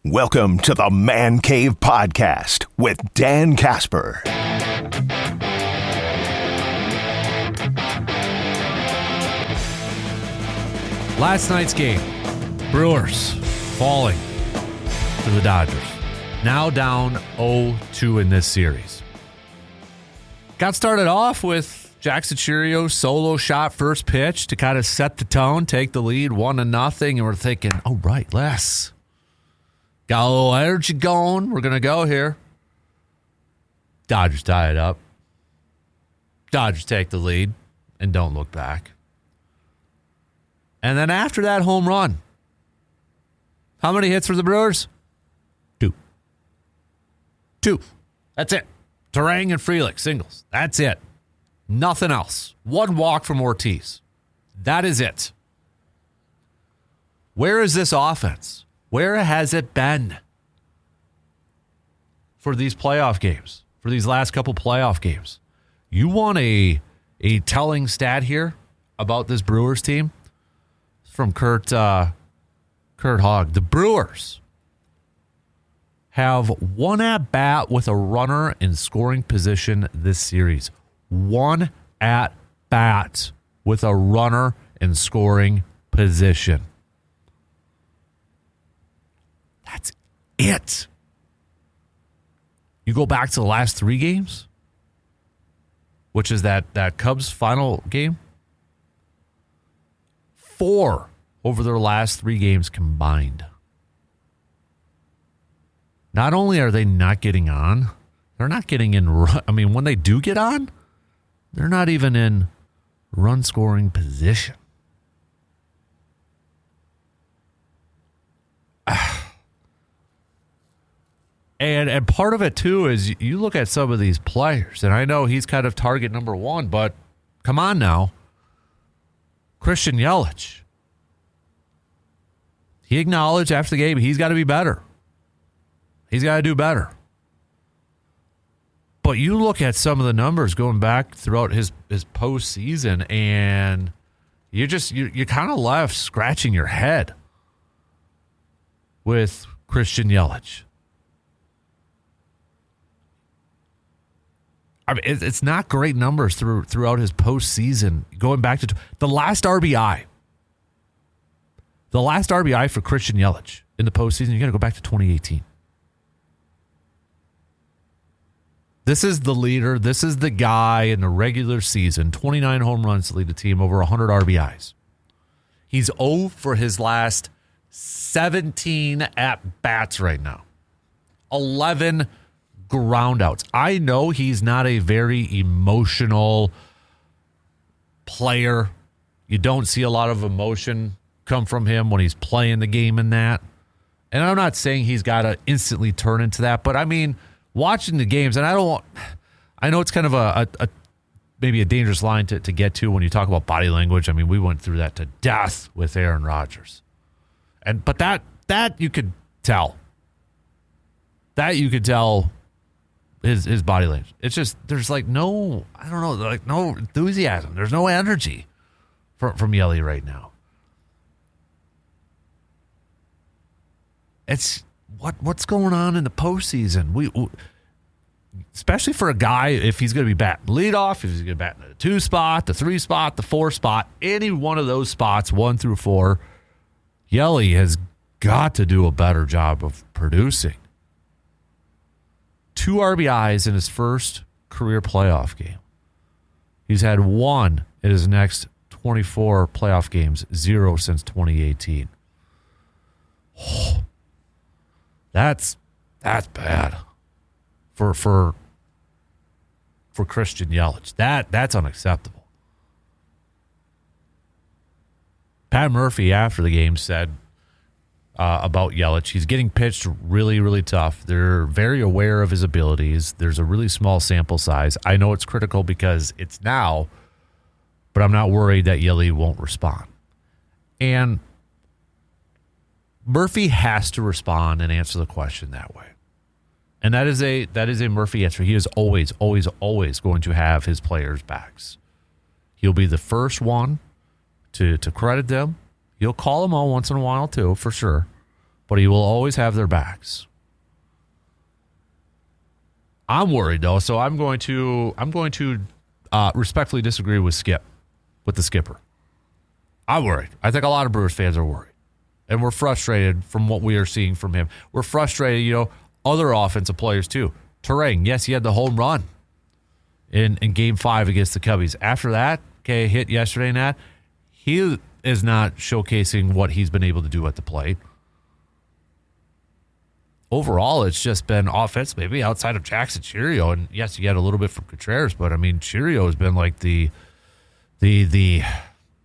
Welcome to the Man Cave Podcast with Dan Casper. Last night's game, Brewers falling to the Dodgers. Now down 0-2 in this series. Got started off with Jackson Chirio's solo shot first pitch to kind of set the tone, take the lead 1-0, and we're thinking, oh, right, Les. Got a little energy going. We're going to go here. Dodgers tie it up. Dodgers take the lead and don't look back. And then after that home run, how many hits for the Brewers? Two. That's it. Terang and Frelick, singles. That's it. Nothing else. One walk from Ortiz. That is it. Where is this offense? Where has it been for these playoff games, for these last couple playoff games? You want a telling stat here about this Brewers team? From Kurt Hogg. The Brewers have one at bat with a runner in scoring position this series. One at bat with a runner in scoring position. That's it. You go back to the last three games, which is that Cubs final game. 4 over their last 3 games combined. Not only are they not getting on, they're not getting in. When they do get on, they're not even in run scoring position. And part of it, too, is you look at some of these players, and I know he's kind of target number 1, but come on now. Christian Yelich. He acknowledged after the game he's got to be better. He's got to do better. But you look at some of the numbers going back throughout his postseason, and you're kind of left scratching your head with Christian Yelich. I mean, it's not great numbers throughout his postseason. Going back to the last RBI. The last RBI for Christian Yelich in the postseason, you got to go back to 2018. This is the leader. This is the guy in the regular season. 29 home runs to lead the team, over 100 RBIs. He's 0 for his last 17 at-bats right now. 11 groundouts. I know he's not a very emotional player. You don't see a lot of emotion come from him when he's playing the game in that. And I'm not saying he's got to instantly turn into that, but I mean, watching the games, and I know it's kind of a maybe a dangerous line to get to when you talk about body language. I mean, we went through that to death with Aaron Rodgers. But that you could tell. That you could tell his body language. It's just there's no enthusiasm. There's no energy from Yelly right now. It's what's going on in the postseason. We especially for a guy, if he's going to be batting leadoff, if he's going to bat in the 2 spot, the 3 spot, the 4 spot, any one of those spots, 1 through 4, Yelly has got to do a better job of producing. 2 RBIs in his first career playoff game. He's had 1 in his next 24 playoff games, 0 since 2018. Oh, that's bad for Christian Yelich. That's unacceptable. Pat Murphy after the game said about Yelich, he's getting pitched really, really tough. They're very aware of his abilities. There's a really small sample size. I know it's critical because it's now, but I'm not worried that Yelich won't respond. And Murphy has to respond and answer the question that way. And that is a Murphy answer. He is always, always, always going to have his players' backs. He'll be the first one to credit them. He'll call them all once in a while too, for sure. but he will always have their backs. I'm worried though, so I'm going to respectfully disagree with the skipper. I'm worried. I think a lot of Brewers fans are worried, and we're frustrated from what we are seeing from him. We're frustrated, other offensive players too. Terang, yes, he had the home run in Game 5 against the Cubbies. After that, hit yesterday and that, he is not showcasing what he's been able to do at the plate. Overall, it's just been offense, maybe outside of Jackson Chourio, and yes, you had a little bit from Contreras, but I mean, Chourio has been like the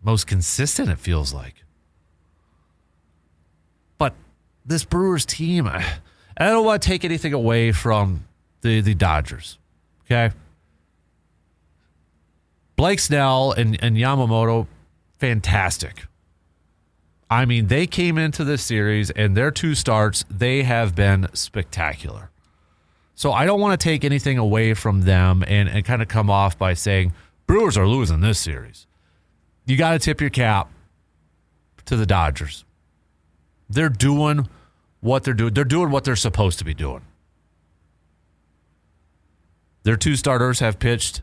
most consistent, it feels like. But this Brewers team, I don't want to take anything away from the Dodgers, okay? Blake Snell and Yamamoto, fantastic. I mean, they came into this series, and their 2 starts, they have been spectacular. So I don't want to take anything away from them and kind of come off by saying, Brewers are losing this series. You got to tip your cap to the Dodgers. They're doing what they're doing. They're doing what they're supposed to be doing. Their 2 starters have pitched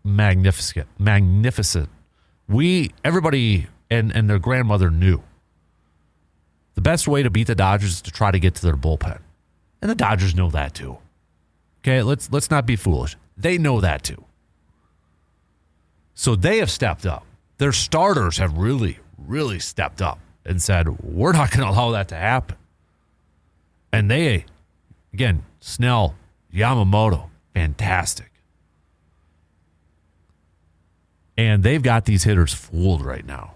magnificent. Everybody and their grandmother knew the best way to beat the Dodgers is to try to get to their bullpen. And the Dodgers know that too. Okay, let's not be foolish. They know that too. So they have stepped up. Their starters have really, really stepped up and said, we're not going to allow that to happen. And they, again, Snell, Yamamoto, fantastic. And they've got these hitters fooled right now.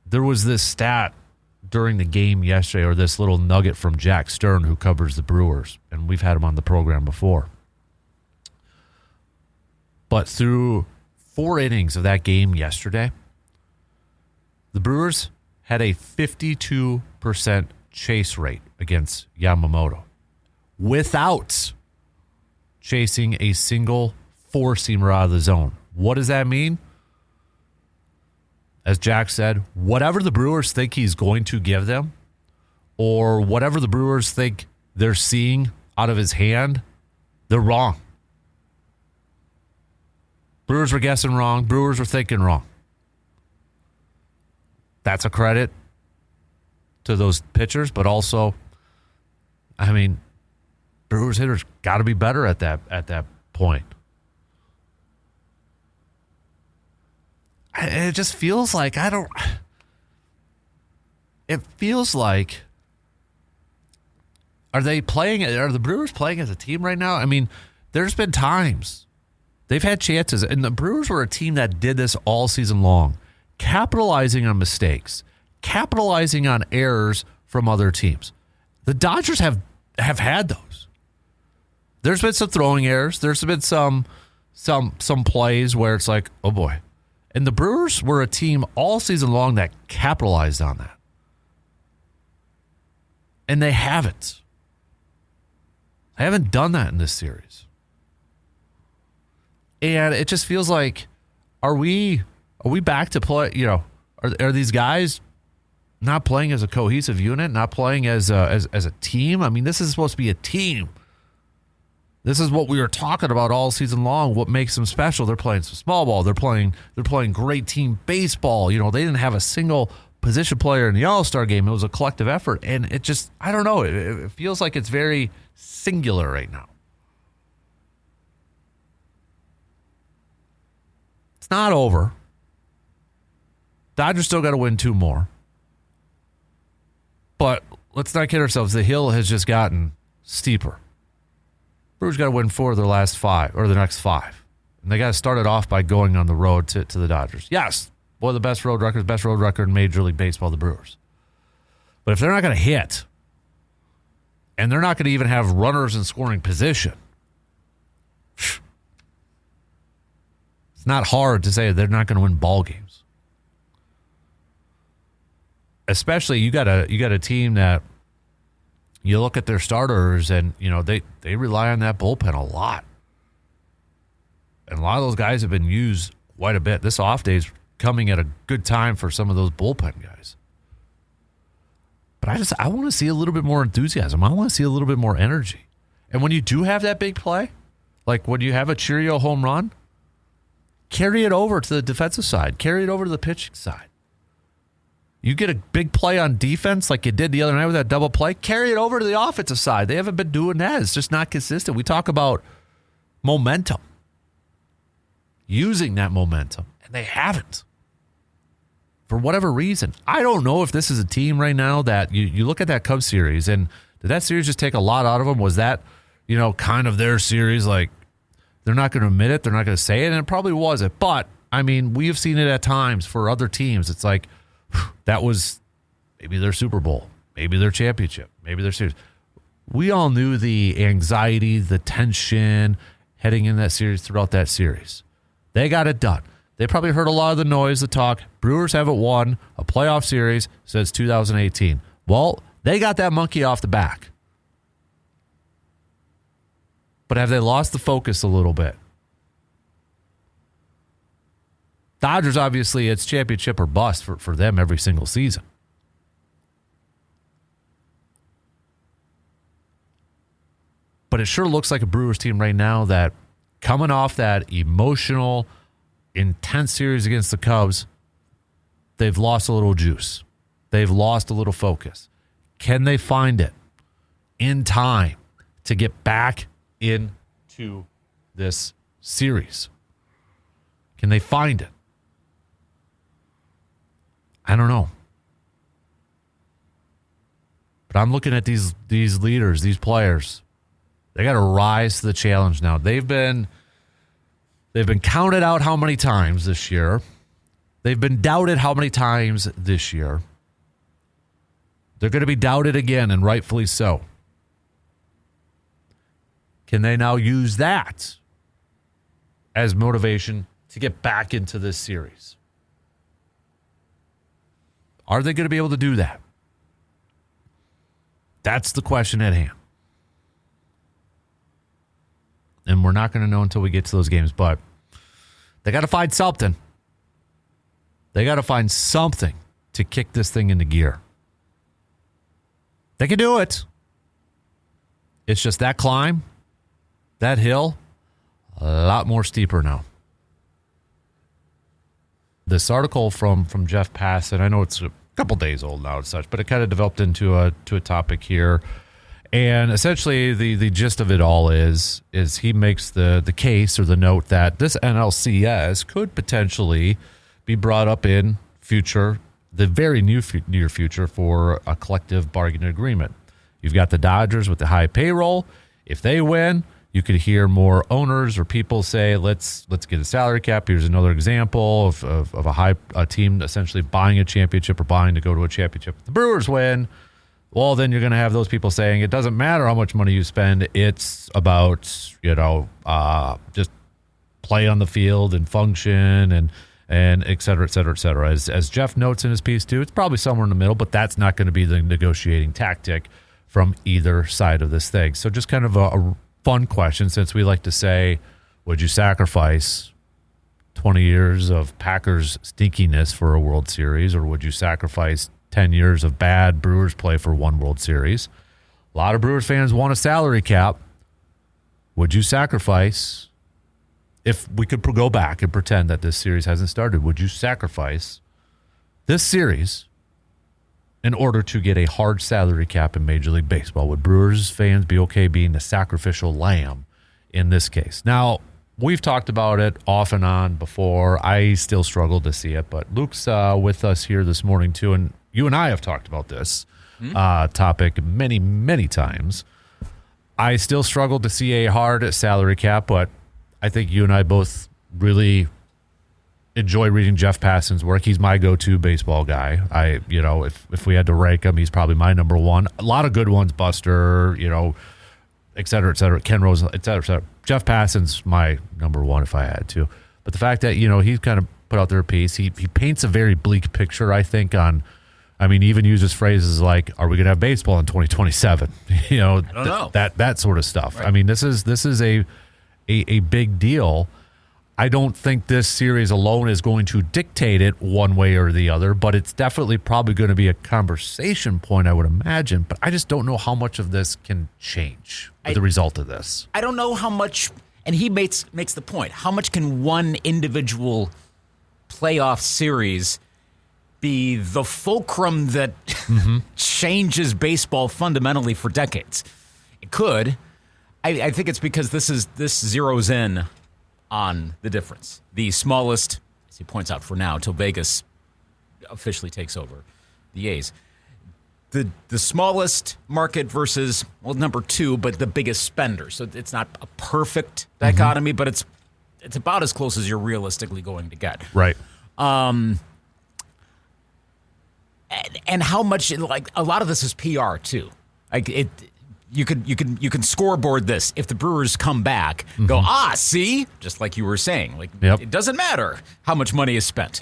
There was this stat during the game yesterday, or this little nugget from Jack Stern, who covers the Brewers, and we've had him on the program before. But through 4 innings of that game yesterday, the Brewers had a 52% chase rate against Yamamoto without chasing a single 4-seamer out of the zone. What does that mean? As Jack said, whatever the Brewers think he's going to give them, or whatever the Brewers think they're seeing out of his hand, they're wrong. Brewers were guessing wrong. Brewers were thinking wrong. That's a credit to those pitchers, but also, I mean, Brewers hitters got to be better at that point. It just feels like it feels like, are the Brewers playing as a team right now? I mean, there's been times they've had chances, and the Brewers were a team that did this all season long, capitalizing on mistakes, capitalizing on errors from other teams. The Dodgers have had those. There's been some throwing errors. There's been some plays where it's like, oh boy. And the Brewers were a team all season long that capitalized on that. And they haven't. They haven't done that in this series. And it just feels like, are we back to play, are these guys not playing as a cohesive unit, not playing as a team? I mean, this is supposed to be a team. This is what we were talking about all season long. What makes them special? They're playing some small ball. They're playing great team baseball. They didn't have a single position player in the All-Star game. It was a collective effort, and it just, I don't know. It feels like it's very singular right now. It's not over. Dodgers still got to win 2 more. But let's not kid ourselves. The hill has just gotten steeper. Brewers got to win 4 of their last 5, or the next 5. And they got to start it off by going on the road to the Dodgers. Yes, one of the best road record in Major League Baseball, the Brewers. But if they're not going to hit, and they're not going to even have runners in scoring position, it's not hard to say they're not going to win ball games. Especially you got a team that you look at their starters and they rely on that bullpen a lot. And a lot of those guys have been used quite a bit. This off day is coming at a good time for some of those bullpen guys. But I want to see a little bit more enthusiasm. I want to see a little bit more energy. And when you do have that big play, like when you have a Cheerio home run, carry it over to the defensive side. Carry it over to the pitching side. You get a big play on defense like you did the other night with that double play, carry it over to the offensive side. They haven't been doing that. It's just not consistent. We talk about momentum, using that momentum, and they haven't. For whatever reason. I don't know if this is a team right now that you look at that Cubs series, and did that series just take a lot out of them? Was that, kind of their series? Like, they're not going to admit it. They're not going to say it, and it probably wasn't. But, I mean, we have seen it at times for other teams. It's like, that was maybe their Super Bowl, maybe their championship, maybe their series. We all knew the anxiety, the tension heading in that series throughout that series. They got it done. They probably heard a lot of the noise, the talk. Brewers haven't won a playoff series since 2018. Well, they got that monkey off the back. But have they lost the focus a little bit? Dodgers, obviously, it's championship or bust for them every single season. But it sure looks like a Brewers team right now that coming off that emotional, intense series against the Cubs, they've lost a little juice. They've lost a little focus. Can they find it in time to get back into this series? Can they find it? I don't know. But I'm looking at these leaders, these players. They got to rise to the challenge now. They've been counted out how many times this year? They've been doubted how many times this year? They're going to be doubted again, and rightfully so. Can they now use that as motivation to get back into this series? Are they going to be able to do that? That's the question at hand. And we're not going to know until we get to those games, but they got to find something. They got to find something to kick this thing into gear. They can do it. It's just that climb, that hill, a lot more steeper now. This article from Jeff Passan, I know it's a couple days old now and such, but it kind of developed into a topic here. And essentially the gist of it all is he makes the case or the note that this NLCS could potentially be brought up in the very near future for a collective bargaining agreement. You've got the Dodgers with the high payroll. If they win, you could hear more owners or people say, let's get a salary cap. Here's another example of a team essentially buying a championship or buying to go to a championship. If the Brewers win, well, then you're going to have those people saying it doesn't matter how much money you spend. It's about, just play on the field and function and et cetera, et cetera, et cetera. As Jeff notes in his piece too, it's probably somewhere in the middle, but that's not going to be the negotiating tactic from either side of this thing. So just kind of a fun question, since we like to say, would you sacrifice 20 years of Packers stinkiness for a World Series, or would you sacrifice 10 years of bad Brewers play for one World Series? A lot of Brewers fans want a salary cap. Would you sacrifice, if we could go back and pretend that this series hasn't started, would you sacrifice this series in order to get a hard salary cap in Major League Baseball? Would Brewers fans be okay being the sacrificial lamb in this case? Now, we've talked about it off and on before. I still struggle to see it, but Luc's with us here this morning too, and you and I have talked about this topic many, many times. I still struggle to see a hard salary cap, but I think you and I both really enjoy reading Jeff Passan's work. He's my go-to baseball guy. If we had to rank him, he's probably my number one. A lot of good ones, Buster, et cetera, Ken Rose, et cetera. Jeff Passan's my number one if I had to. But the fact that, he's kind of put out there a piece, he paints a very bleak picture, I think, even uses phrases like, are we going to have baseball in 2027? I don't know. That sort of stuff. Right. This is a big deal. I don't think this series alone is going to dictate it one way or the other, but it's definitely probably going to be a conversation point, I would imagine. But I just don't know how much of this can change with the result of this. I don't know how much, and he makes the point, how much can one individual playoff series be the fulcrum that changes baseball fundamentally for decades? It could. I think it's because this zeroes in on the difference. The smallest, as he points out for now, till Vegas officially takes over the A's. The smallest market versus, well, number 2, but the biggest spender. So it's not a perfect dichotomy, but it's about as close as you're realistically going to get. Right. And how much, like, a lot of this is PR too. Like you can scoreboard this if the Brewers come back, go, see, just like you were saying, like It doesn't matter how much money is spent.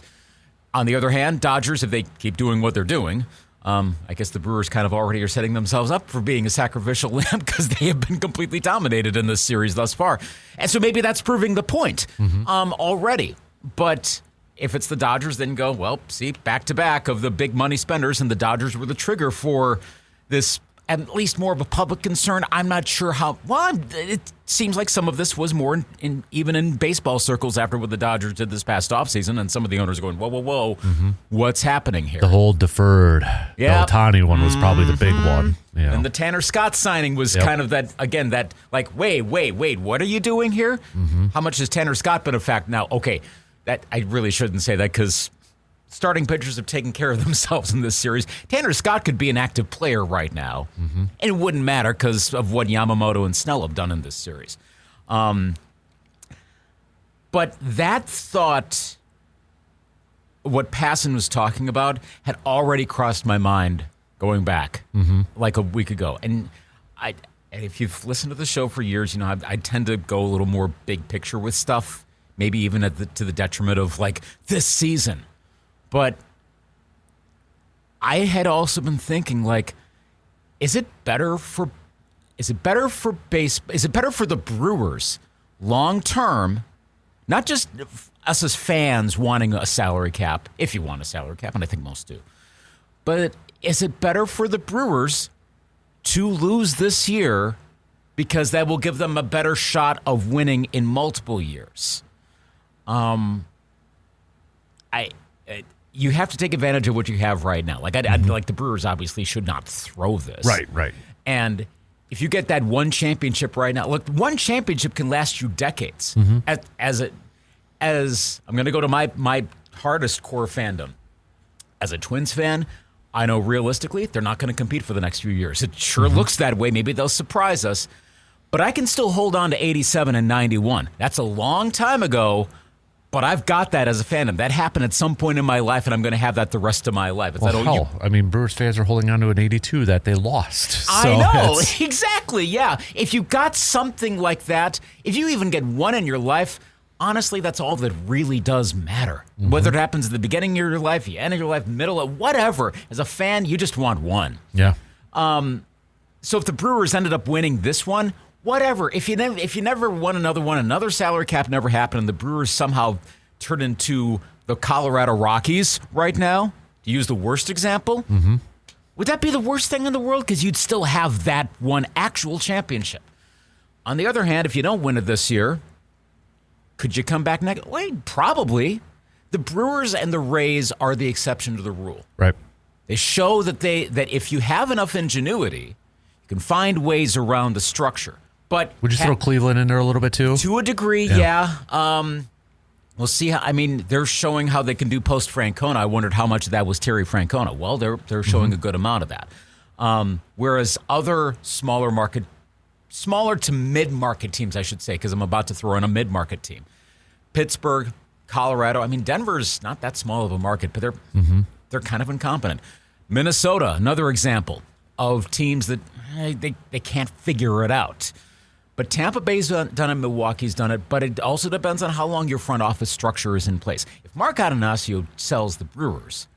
On the other hand, Dodgers, if they keep doing what they're doing, I guess the Brewers kind of already are setting themselves up for being a sacrificial lamb because they have been completely dominated in this series thus far. And so maybe that's proving the point already. But if it's the Dodgers, then go, well, see, back-to-back of the big money spenders, and the Dodgers were the trigger for this, at least more of a public concern. I'm not sure how. Well, it seems like some of this was more even in baseball circles after what the Dodgers did this past offseason, and some of the owners are going, whoa, what's happening here? The whole deferred, the Ohtani one was probably the big one. Yeah. And the Tanner Scott signing was kind of that, again, that like, wait, what are you doing here? How much has Tanner Scott been a fact now? Okay, that I really shouldn't say that because starting pitchers have taken care of themselves in this series. Tanner Scott could be an active player right now, and it wouldn't matter because of what Yamamoto and Snell have done in this series. But that thought, what Passan was talking about, had already crossed my mind going back like a week ago. And if you've listened to the show for years, you know I tend to go a little more big picture with stuff, maybe even to the detriment of like this season. But I had also been thinking, like, is it better for the Brewers long term, not just us as fans wanting a salary cap, if you want a salary cap, and I think most do, but is it better for the Brewers to lose this year because that will give them a better shot of winning in multiple years? You have to take advantage of what you have right now. Like like the Brewers obviously should not throw this. Right. And if you get that one championship right now, look, one championship can last you decades. As I'm going to go to my hardest core fandom. As a Twins fan, I know realistically they're not going to compete for the next few years. It sure looks that way. Maybe they'll surprise us. But I can still hold on to 87 and 91. That's a long time ago. But I've got that as a fandom. That happened at some point in my life, and I'm going to have that the rest of my life. Brewers fans are holding on to an 82 that they lost. I know, exactly, yeah. If you got something like that, if you even get one in your life, honestly, that's all that really does matter. Whether it happens at the beginning of your life, the end of your life, middle of whatever. As a fan, you just want one. Yeah. So if the Brewers ended up winning this one, whatever. If you never won another one, another salary cap never happened, and the Brewers somehow turned into the Colorado Rockies right now, to use the worst example, would that be the worst thing in the world? Because you'd still have that one actual championship. On the other hand, if you don't win it this year, could you come back next? Wait, probably. The Brewers and the Rays are the exception to the rule. Right. They show that if you have enough ingenuity, you can find ways around the structure. But would you throw Cleveland in there a little bit too? To a degree, yeah. We'll see how. I mean, they're showing how they can do post Francona. I wondered how much of that was Terry Francona. Well, they're showing a good amount of that. Whereas other smaller to mid market teams, I should say, because I'm about to throw in a mid market team, Pittsburgh, Colorado. I mean, Denver's not that small of a market, but they're kind of incompetent. Minnesota, another example of teams that they can't figure it out. But Tampa Bay's done it, Milwaukee's done it, but it also depends on how long your front office structure is in place. If Mark Atanasio sells the Brewers,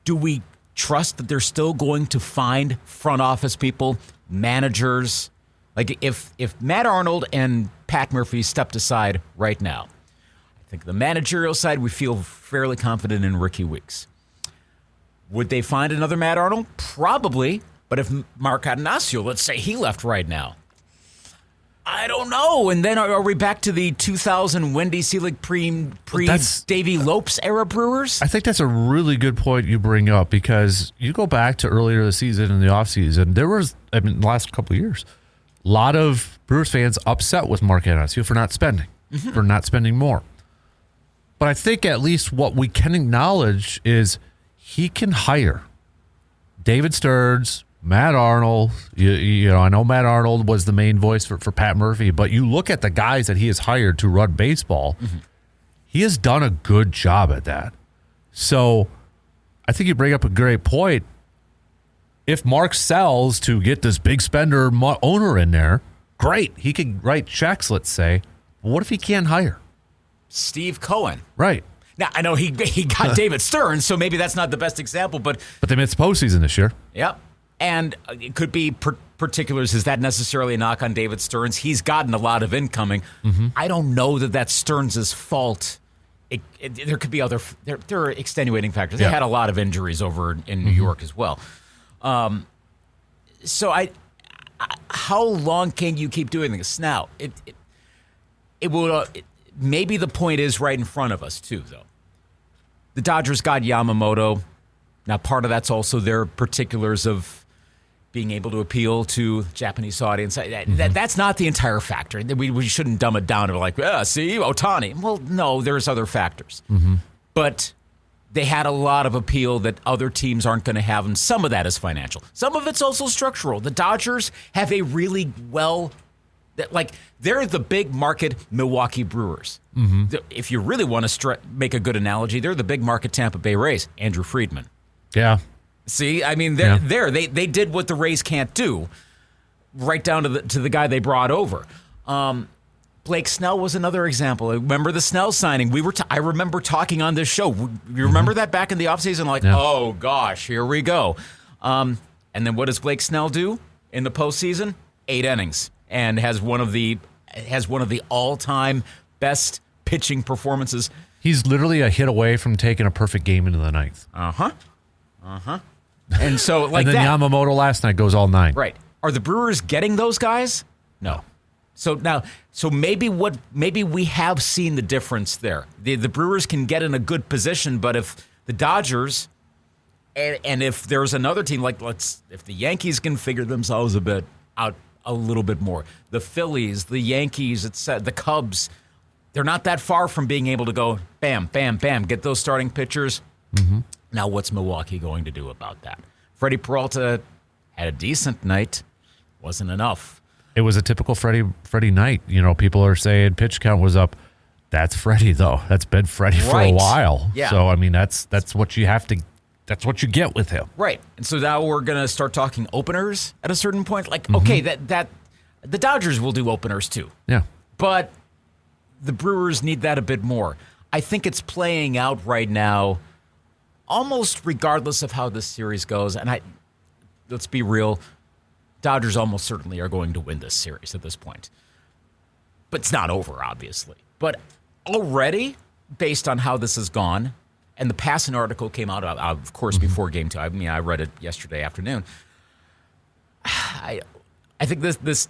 do we trust that they're still going to find front office people, managers? Like if Matt Arnold and Pat Murphy stepped aside right now, I think the managerial side, we feel fairly confident in Ricky Weeks. Would they find another Matt Arnold? Probably. But if Mark Adonasio, let's say he left right now, I don't know. And then are we back to the 2000 Wendy Selig pre-Davey Lopes era Brewers? I think that's a really good point you bring up, because you go back to earlier this season in the offseason, there was, the last couple of years, a lot of Brewers fans upset with Mark Adonasio for not spending more. But I think at least what we can acknowledge is he can hire David Stearns, Matt Arnold. You know, I know Matt Arnold was the main voice for Pat Murphy, but you look at the guys that he has hired to run baseball, he has done a good job at that. So I think you bring up a great point. If Mark sells to get this big spender owner in there, great. He could write checks, let's say. But what if he can't hire Steve Cohen? Right. Now, I know he got David Stearns, so maybe that's not the best example, but they missed the postseason this year. Yep. And it could be particulars. Is that necessarily a knock on David Stearns? He's gotten a lot of incoming. I don't know that that's Stearns' fault. There could be there are extenuating factors. They had a lot of injuries over in New York as well. So how long can you keep doing this? Now, it will. Maybe the point is right in front of us too, though. The Dodgers got Yamamoto. Now, part of that's also their particulars of being able to appeal to Japanese audience. That's not the entire factor. We shouldn't dumb it down to like, see, Ohtani. Well, no, there's other factors. But they had a lot of appeal that other teams aren't going to have, and some of that is financial. Some of it's also structural. The Dodgers have a really they're the big market Milwaukee Brewers. If you really want to make a good analogy, they're the big market Tampa Bay Rays. Andrew Friedman. Yeah. See, I mean, they're there. They did what the Rays can't do, right down to the guy they brought over. Blake Snell was another example. Remember the Snell signing? I remember talking on this show. You remember that back in the offseason? Oh gosh, here we go. And then what does Blake Snell do in the postseason? 8 innings, and has one of the all-time best pitching performances. He's literally a hit away from taking a perfect game into the ninth. And so, and then Yamamoto last night goes all 9. Right. Are the Brewers getting those guys? No. So maybe we have seen the difference there. The Brewers can get in a good position, but if the Dodgers and if there's another team if the Yankees can figure themselves out a little bit more, the Phillies, the Yankees, the Cubs, they're not that far from being able to go bam, bam, bam, get those starting pitchers. Now, what's Milwaukee going to do about that? Freddie Peralta had a decent night. Wasn't enough. It was a typical Freddie night. You know, people are saying pitch count was up. That's Freddie, though. That's been Freddie for a while. Yeah. So, I mean, that's what you have to. That's what you get with him. Right. And so now we're going to start talking openers at a certain point. Okay, that the Dodgers will do openers too. Yeah. But the Brewers need that a bit more. I think it's playing out right now, almost regardless of how this series goes. And let's be real, Dodgers almost certainly are going to win this series at this point. But it's not over, obviously. But already, based on how this has gone, and the Passan article came out, of course, before Game 2. I mean, I read it yesterday afternoon. I think this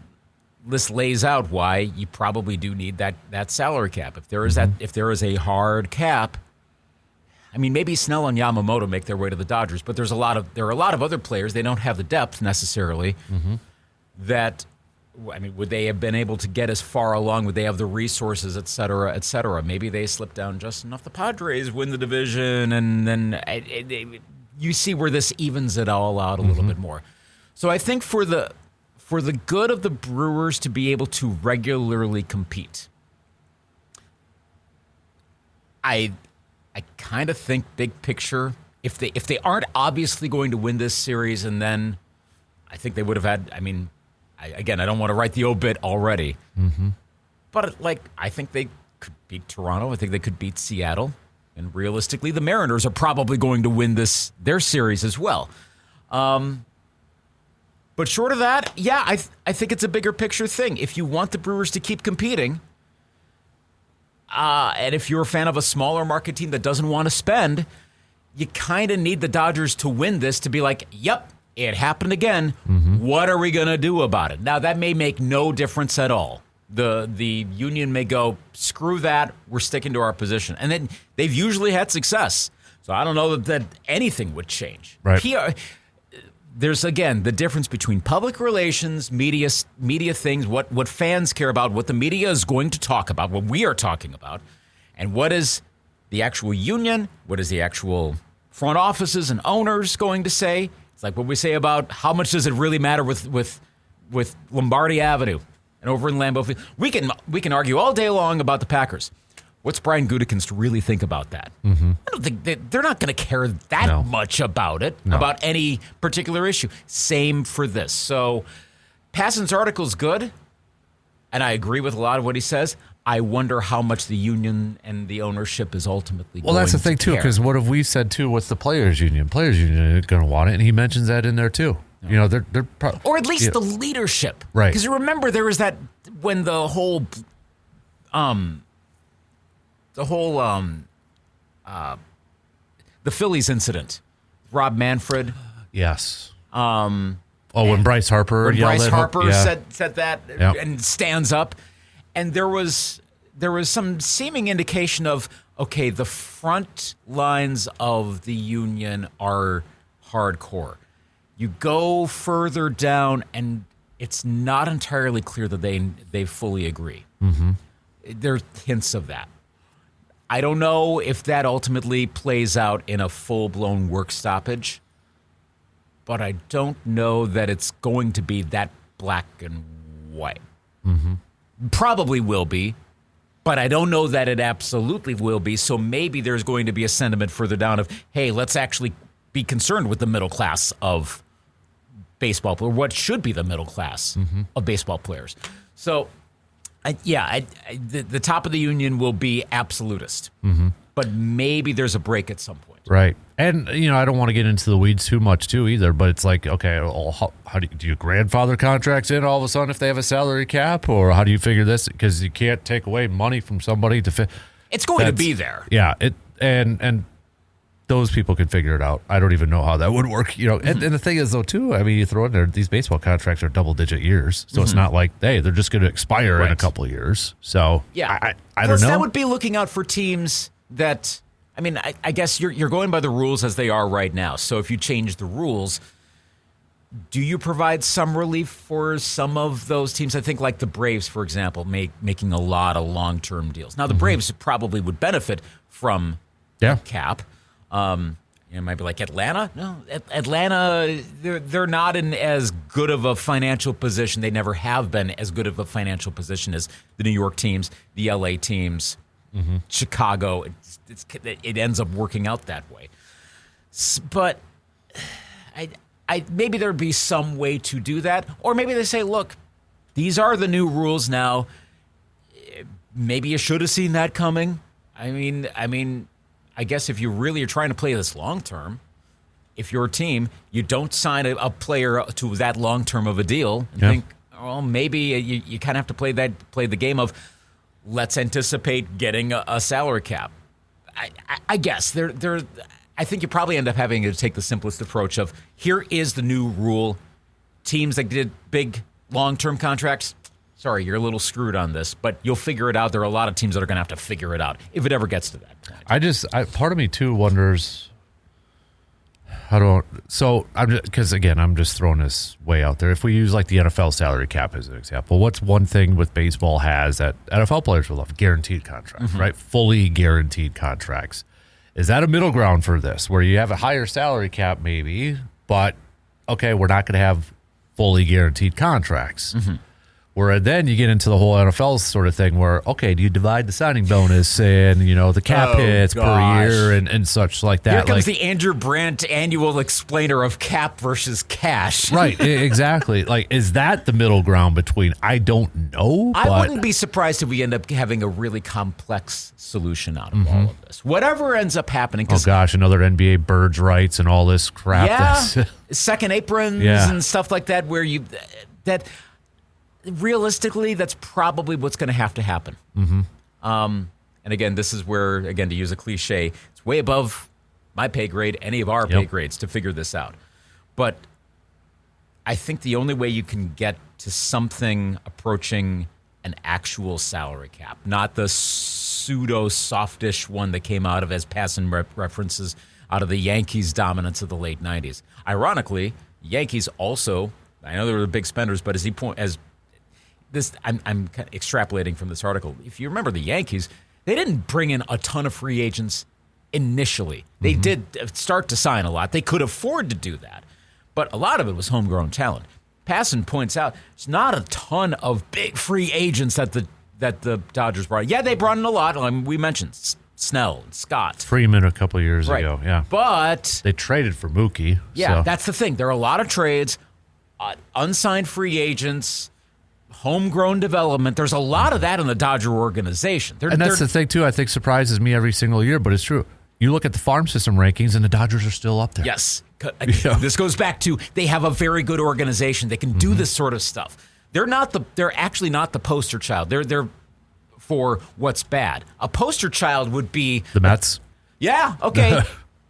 lays out why you probably do need that salary cap. If there is a hard cap, I mean, maybe Snell and Yamamoto make their way to the Dodgers, but there are a lot of other players. They don't have the depth necessarily. That, I mean, would they have been able to get as far along? Would they have the resources, et cetera, et cetera? Maybe they slip down just enough. The Padres win the division, and then you see where this evens it all out a little bit more. So I think for the good of the Brewers to be able to regularly compete, I kind of think big picture, if they aren't obviously going to win this series, and then I think they would have had, I mean, I don't want to write the obit already, but I think they could beat Toronto. I think they could beat Seattle, and realistically, the Mariners are probably going to win their series as well. But short of that, yeah, I think it's a bigger picture thing. If you want the Brewers to keep competing, And if you're a fan of a smaller market team that doesn't want to spend, you kind of need the Dodgers to win this to be like, yep, it happened again. What are we going to do about it? Now, that may make no difference at all. The union may go, screw that, we're sticking to our position. And then they've usually had success. So I don't know that anything would change. Right. There's, again, the difference between public relations, media things, what fans care about, what the media is going to talk about, what we are talking about, and what is the actual union, what is the actual front offices and owners going to say. It's like what we say about how much does it really matter with Lombardi Avenue and over in Lambeau Field. We can argue all day long about the Packers. What's Brian Gutekunst really think about that? I don't think they're not going to care that much about it, about any particular issue. Same for this. So Passan's article is good, and I agree with a lot of what he says. I wonder how much the union and the ownership is ultimately going to care. Well, that's the thing, too, because what have we said, too? What's the players' union? Players' union is going to want it, and he mentions that in there, too. You know, they're or at least the leadership. Right. Because you remember there was that when the whole the Phillies incident, Rob Manfred. Yes. When Bryce Harper said that and stands up, and there was some seeming indication of, okay, the front lines of the union are hardcore. You go further down, and it's not entirely clear that they fully agree. There are hints of that. I don't know if that ultimately plays out in a full-blown work stoppage, but I don't know that it's going to be that black and white. Probably will be, but I don't know that it absolutely will be, so maybe there's going to be a sentiment further down of, hey, let's actually be concerned with the middle class of baseball, or what should be the middle class of baseball players. So, the top of the union will be absolutist, but maybe there's a break at some point. Right. And, I don't want to get into the weeds too much, too, either, but it's like, okay, well, how do you grandfather contracts in all of a sudden if they have a salary cap, or how do you figure this? Because you can't take away money from somebody to fit. It's going to be there. Yeah. And those people can figure it out. I don't even know how that would work, And the thing is, though, too, I mean, you throw in there, these baseball contracts are double-digit years, so it's not like, hey, they're just going to expire in a couple of years. So, I don't know. That would be looking out for teams that, I mean, I guess you're going by the rules as they are right now. So if you change the rules, do you provide some relief for some of those teams? I think like the Braves, for example, making a lot of long-term deals. Now, the Braves probably would benefit from cap. It might be like Atlanta. No, Atlanta, they're not in as good of a financial position. They never have been as good of a financial position as the New York teams, the LA teams, Chicago. It ends up working out that way. But maybe there'd be some way to do that. Or maybe they say, look, these are the new rules now. Maybe you should have seen that coming. I mean, I guess if you really are trying to play this long term, if you're a team, you don't sign a player to that long term of a deal and think, well, maybe you kind of have to play the game of let's anticipate getting a salary cap. I guess I think you probably end up having to take the simplest approach of here is the new rule. Teams that did big long term contracts, sorry, you're a little screwed on this, but you'll figure it out. There are a lot of teams that are going to have to figure it out if it ever gets to that point. Part of me too wonders because again, I'm just throwing this way out there. If we use like the NFL salary cap as an example, what's one thing with baseball has that NFL players will love? Guaranteed contracts, right? Fully guaranteed contracts. Is that a middle ground for this where you have a higher salary cap maybe, but okay, we're not going to have fully guaranteed contracts? Where then you get into the whole NFL sort of thing where, okay, do you divide the signing bonus and, the cap hits per year and such like that? Here comes the Andrew Brandt annual explainer of cap versus cash. Right, exactly. Like, is that the middle ground between? I don't know. I wouldn't be surprised if we end up having a really complex solution out of all of this. Whatever ends up happening. Oh, gosh, another NBA birds rights and all this crap. Yeah, second aprons and stuff like that where realistically, that's probably what's going to have to happen. And again, this is where, again, to use a cliche, it's way above my pay grade, any of our pay grades to figure this out. But I think the only way you can get to something approaching an actual salary cap, not the pseudo softish one that came out of, as Passan references, out of the Yankees' dominance of the late 90s. Ironically, Yankees also, I know they were the big spenders, but I'm kind of extrapolating from this article. If you remember the Yankees, they didn't bring in a ton of free agents initially. They did start to sign a lot. They could afford to do that. But a lot of it was homegrown talent. Passan points out it's not a ton of big free agents that the Dodgers brought in. Yeah, they brought in a lot. We mentioned Snell and Scott. Freeman a couple of years ago, yeah. But they traded for Mookie. Yeah, that's the thing. There are a lot of trades, unsigned free agents, homegrown development. There's a lot of that in the Dodger organization. And that's the thing, too, I think surprises me every single year, but it's true. You look at the farm system rankings, and the Dodgers are still up there. Yes. This goes back to they have a very good organization. They can do this sort of stuff. They're actually not the poster child. They're for what's bad. A poster child would be the Mets. Yeah, okay.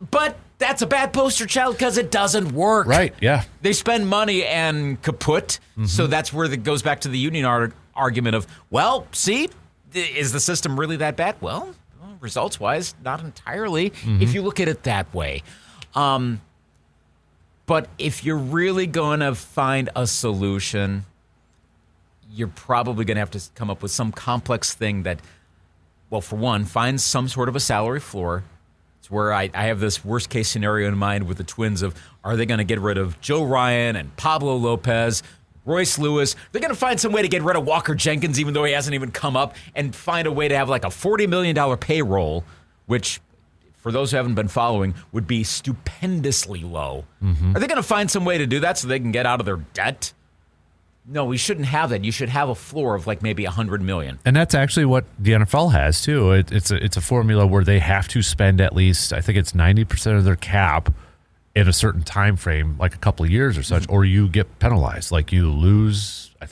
But that's a bad poster child because it doesn't work. Right, yeah. They spend money and kaput. So that's where it goes back to the union argument of, well, see, is the system really that bad? Well, results-wise, not entirely, if you look at it that way. But if you're really going to find a solution, you're probably going to have to come up with some complex thing that, well, for one, finds some sort of a salary floor. It's where I have this worst-case scenario in mind with the Twins of, are they going to get rid of Joe Ryan and Pablo Lopez, Royce Lewis? They're going to find some way to get rid of Walker Jenkins, even though he hasn't even come up, and find a way to have like a $40 million payroll, which, for those who haven't been following, would be stupendously low. Are they going to find some way to do that so they can get out of their debt? No, we shouldn't have that. You should have a floor of like maybe $100 million. And that's actually what the NFL has, too. It's a formula where they have to spend at least, I think it's 90% of their cap in a certain time frame, like a couple of years or such, or you get penalized. Like you lose, I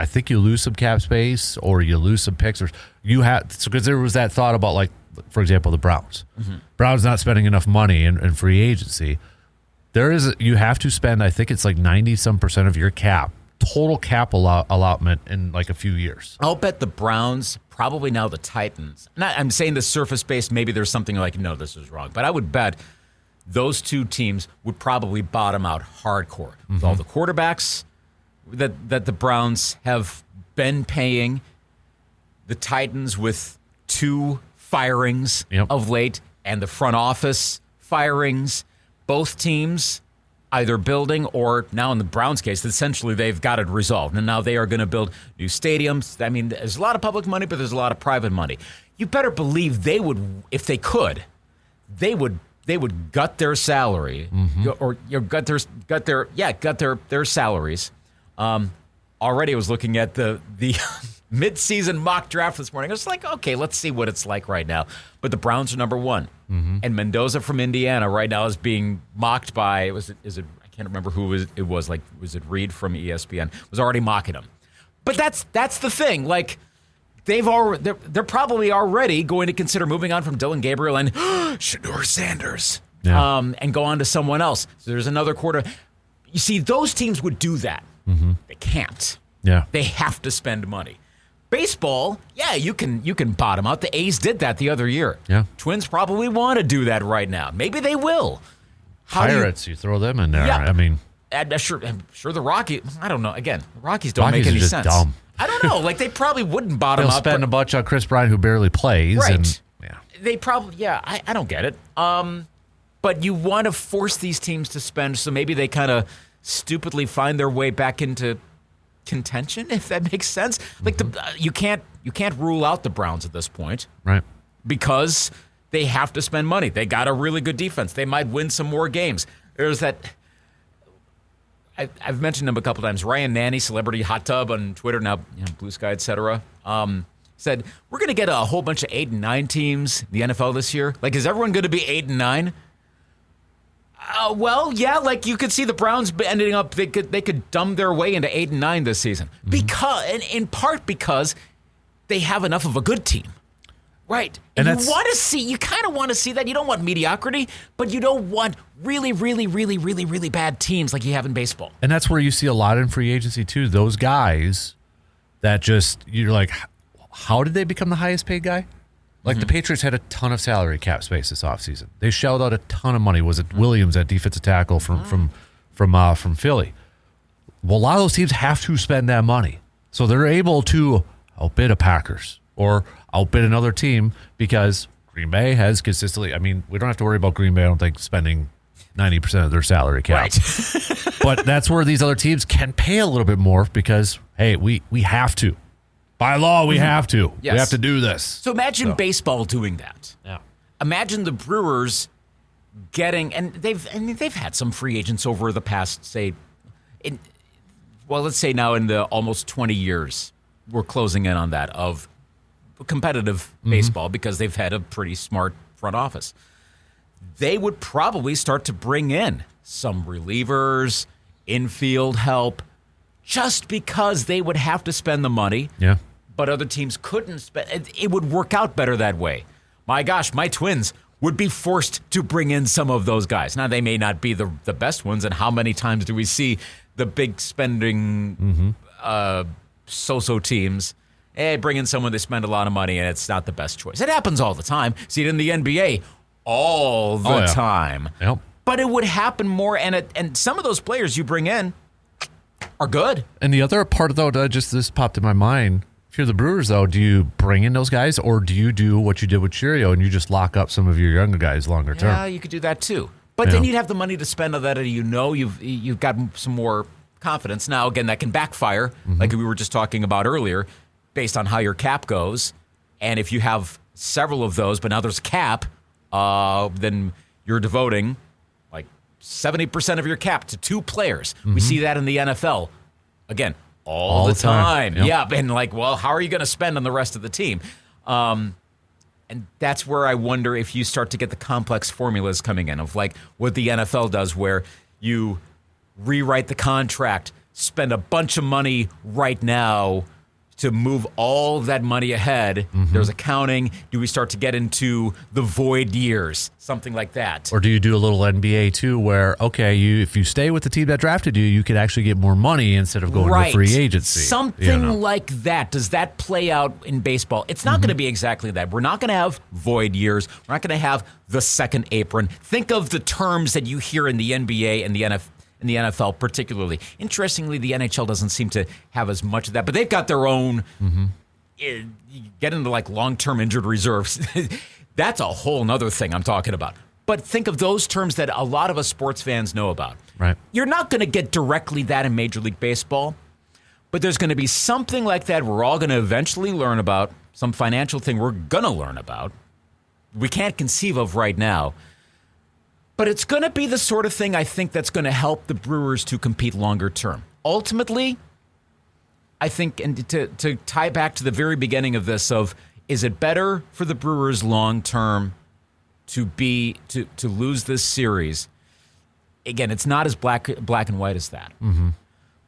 think you lose some cap space, or you lose some picks, or because there was that thought about, like, for example, the Browns. Browns not spending enough money in free agency. You have to spend, I think it's like 90-some% of your cap, total cap allotment in like a few years. I'll bet the Browns, probably now the Titans. I'm saying the surface-based, maybe there's something like, no, this is wrong. But I would bet those two teams would probably bottom out hardcore. With all the quarterbacks that the Browns have been paying, the Titans with 2 firings of late, and the front office firings, both teams either building or, now in the Browns case, essentially they've got it resolved. And now they are going to build new stadiums. I mean, there's a lot of public money, but there's a lot of private money. You better believe they would, if they could, they would gut their salary or gut their salaries. Already I was looking at the mid-season mock draft this morning. I was like, okay, let's see what it's like right now. But the Browns are number 1. And Mendoza from Indiana right now is being mocked by, I can't remember who it was. Like, was it Reed from ESPN? Was already mocking him. But that's the thing. Like, they're probably already going to consider moving on from Dylan Gabriel and Shedeur Sanders and go on to someone else. So there's another quarter. You see, those teams would do that. They can't. Yeah. They have to spend money. Baseball, yeah, you can bottom out. The A's did that the other year. Yeah. Twins probably want to do that right now. Maybe they will. Pirates, you throw them in there. Yeah. I mean, I'm sure the Rockies, I don't know. Again, the Rockies don't make any just sense. Dumb. I don't know. Like, they probably wouldn't bottom out. They'll spend a bunch on Chris Bryant, who barely plays. Right. And, They probably, I don't get it. But you want to force these teams to spend, so maybe they kind of stupidly find their way back into contention, if that makes sense. Like, you can't rule out the Browns at this point, right? Because they have to spend money. They got a really good defense. They might win some more games. There's that. I've mentioned him a couple times. Ryan Nanny, celebrity hot tub on Twitter now, Blue Sky, etc. Said we're going to get a whole bunch of 8 and 9 teams in the NFL this year. Like, is everyone going to be 8 and 9? Well, yeah, like you could see the Browns ending up, they could dumb their way into 8 and 9 this season. In part because they have enough of a good team. Right. And you kind of want to see that. You don't want mediocrity, but you don't want really, really, really, really, really bad teams like you have in baseball. And that's where you see a lot in free agency, too. Those guys that just, you're like, how did they become the highest paid guy? Like the Patriots had a ton of salary cap space this offseason. They shelled out a ton of money. Was it Williams at defensive tackle from Philly? Well, a lot of those teams have to spend that money. So they're able to outbid a Packers or outbid another team because Green Bay has consistently, I mean, we don't have to worry about Green Bay, I don't think, spending 90% of their salary cap. Right. But that's where these other teams can pay a little bit more because, hey, we have to. By law, we have to. Yes. We have to do this. So imagine baseball doing that. Yeah. Imagine the Brewers getting, and they've had some free agents over the past, say, let's say now in the almost 20 years, we're closing in on that of competitive baseball because they've had a pretty smart front office. They would probably start to bring in some relievers, infield help, just because they would have to spend the money. Yeah. But other teams couldn't spend. It would work out better that way. My gosh, my Twins would be forced to bring in some of those guys. Now, they may not be the best ones, and how many times do we see the big spending so-so teams bring in someone, they spend a lot of money, and it's not the best choice. It happens all the time. See it in the NBA all the time. Yep. But it would happen more, and some of those players you bring in are good. And the other part, though, this popped in my mind. If you're the Brewers, though, do you bring in those guys, or do you do what you did with Cheerio and you just lock up some of your younger guys longer term? Yeah, you could do that too. But then you'd have the money to spend on that, and you've got some more confidence. Now, again, that can backfire, like we were just talking about earlier, based on how your cap goes. And if you have several of those, but now there's a cap, then you're devoting like 70% of your cap to two players. We see that in the NFL. Again, all the time. Yep. Yeah, and how are you going to spend on the rest of the team? And that's where I wonder if you start to get the complex formulas coming in of like what the NFL does, where you rewrite the contract, spend a bunch of money right now to move all of that money ahead. There's accounting. Do we start to get into the void years? Something like that. Or do you do a little NBA too where, okay, if you stay with the team that drafted you, you could actually get more money instead of going to free agency. Something like that. Does that play out in baseball? It's not going to be exactly that. We're not going to have void years. We're not going to have the second apron. Think of the terms that you hear in the NBA and the NFL. In the NFL particularly. Interestingly, the NHL doesn't seem to have as much of that, but they've got their own, you get into like long-term injured reserves. That's a whole nother thing I'm talking about. But think of those terms that a lot of us sports fans know about. Right. You're not going to get directly that in Major League Baseball, but there's going to be something like that we're all going to eventually learn about, some financial thing we're going to learn about. We can't conceive of right now. But it's going to be the sort of thing I think that's going to help the Brewers to compete longer term. Ultimately, I think, and to tie back to the very beginning of this, is it better for the Brewers long term to lose this series? Again, it's not as black and white as that.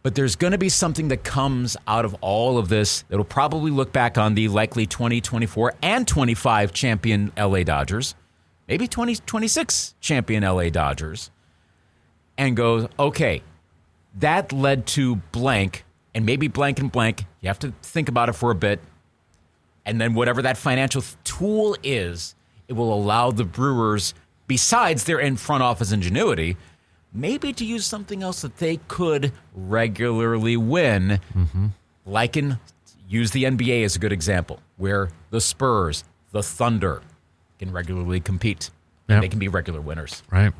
But there's going to be something that comes out of all of this that'll probably look back on the likely 2024 and 25 champion LA Dodgers. Maybe 2026 champion LA Dodgers, and goes, okay, that led to blank, and maybe blank and blank. You have to think about it for a bit. And then whatever that financial tool is, it will allow the Brewers, besides their in-front office ingenuity, maybe to use something else that they could regularly win. Use the NBA as a good example, where the Spurs, the Thunder, can regularly compete. Yep. They can be regular winners. Right.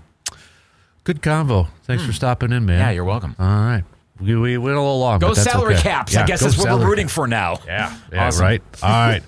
Good convo. Thanks for stopping in, man. Yeah, you're welcome. All right. We went a little long. Go but that's salary okay. caps. Yeah, I guess that's what we're rooting for now. Yeah, Awesome. right. All right.